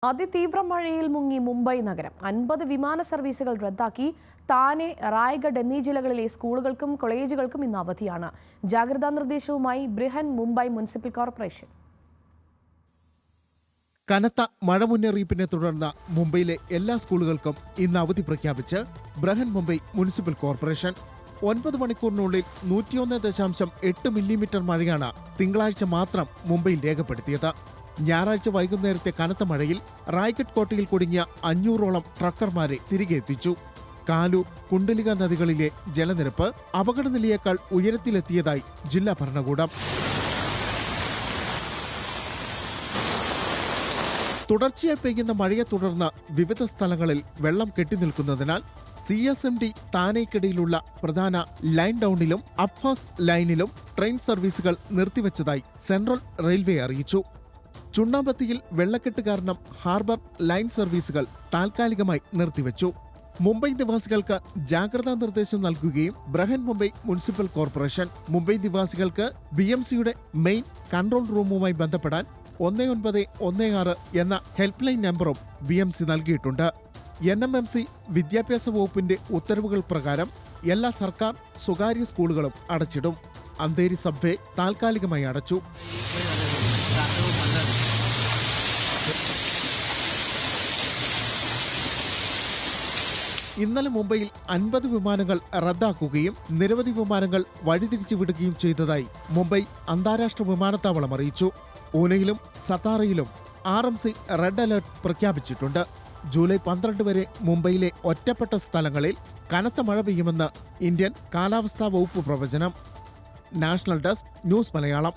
അതിതീവ്ര മഴയിൽ മുങ്ങി മുംബൈ നഗരം. 50 വിമാന സർവീസുകൾ റദ്ദാക്കി. താനെ, റായ്ഗഡ് എന്നീ ജില്ലകളിലെ സ്കൂളുകൾക്കും കോളേജുകൾക്കും ഇന്ന് അവധിയാണ്. ജാഗ്രതാ നിർദ്ദേശവുമായി ബ്രിഹൻ മുംബൈ മുനിസിപ്പൽ കോർപ്പറേഷൻ. കനത്ത മഴ മുന്നറിയിപ്പിനെ തുടർന്ന് മുംബൈയിലെ എല്ലാ സ്കൂളുകൾക്കും ഇന്ന് അവധി പ്രഖ്യാപിച്ച് ബ്രഹൻ മുംബൈ മുനിസിപ്പൽ കോർപ്പറേഷൻ. 9 മണിക്കൂറിനുള്ളിൽ 101.8 മില്ലിമീറ്റർ മഴയാണ് തിങ്കളാഴ്ച മാത്രം മുംബൈയിൽ രേഖപ്പെടുത്തിയത്. ഞായറാഴ്ച വൈകുന്നേരത്തെ കനത്ത മഴയിൽ റായ്ഗഡ് കോട്ടയിൽ കുടുങ്ങിയ 500ഓളം ട്രക്കർമാരെ തിരികെ എത്തിച്ചു. കാലു, കുണ്ടലിക നദികളിലെ ജലനിരപ്പ് അപകടനിലയേക്കാൾ ഉയരത്തിലെത്തിയതായി ജില്ലാ ഭരണകൂടം. തുടർച്ചയായി പെയ്യുന്ന മഴയെ തുടർന്ന് വിവിധ സ്ഥലങ്ങളിൽ വെള്ളം കെട്ടിനിൽക്കുന്നതിനാൽ CSMD താനേക്കിടയിലുള്ള പ്രധാന ലൈൻ ഡൌണിലും അബ്ഫാസ് ലൈനിലും ട്രെയിൻ സർവീസുകൾ നിർത്തിവച്ചതായി സെൻട്രൽ റെയിൽവേ അറിയിച്ചു. ചുണ്ണാമ്പത്തിയിൽ വെള്ളക്കെട്ട് കാരണം ഹാർബർ ലൈൻ സർവീസുകൾ താൽക്കാലികമായി നിർത്തിവച്ചു. മുംബൈ നിവാസികൾക്ക് ജാഗ്രതാ നിർദ്ദേശം നൽകുകയും ബ്രഹൻ മുംബൈ മുനിസിപ്പൽ കോർപ്പറേഷൻ മുംബൈ നിവാസികൾക്ക് BMCയുടെ മെയിൻ കൺട്രോൾ റൂമുമായി ബന്ധപ്പെടാൻ 1916 എന്ന ഹെൽപ്പ് ലൈൻ നമ്പറും BMC നൽകിയിട്ടുണ്ട്. NMMC വിദ്യാഭ്യാസ വകുപ്പിന്റെ ഉത്തരവുകൾ പ്രകാരം എല്ലാ സർക്കാർ സ്വകാര്യ സ്കൂളുകളും അടച്ചിടും. അന്തേരി സബ്വേ താൽക്കാലികമായി അടച്ചു. ഇന്നലെ മുംബൈയിൽ 50 വിമാനങ്ങൾ റദ്ദാക്കുകയും നിരവധി വിമാനങ്ങൾ വഴിതിരിച്ചു വിടുകയും ചെയ്തതായി മുംബൈ അന്താരാഷ്ട്ര വിമാനത്താവളം അറിയിച്ചു. പൂനെയിലും സത്താറയിലും RMC റെഡ് അലർട്ട് പ്രഖ്യാപിച്ചിട്ടുണ്ട്. ജൂലൈ 12 വരെ മുംബൈയിലെ ഒറ്റപ്പെട്ട സ്ഥലങ്ങളിൽ കനത്ത മഴ പെയ്യുമെന്ന് ഇന്ത്യൻ കാലാവസ്ഥാ വകുപ്പ് പ്രവചനം. National desk, news Malayalam.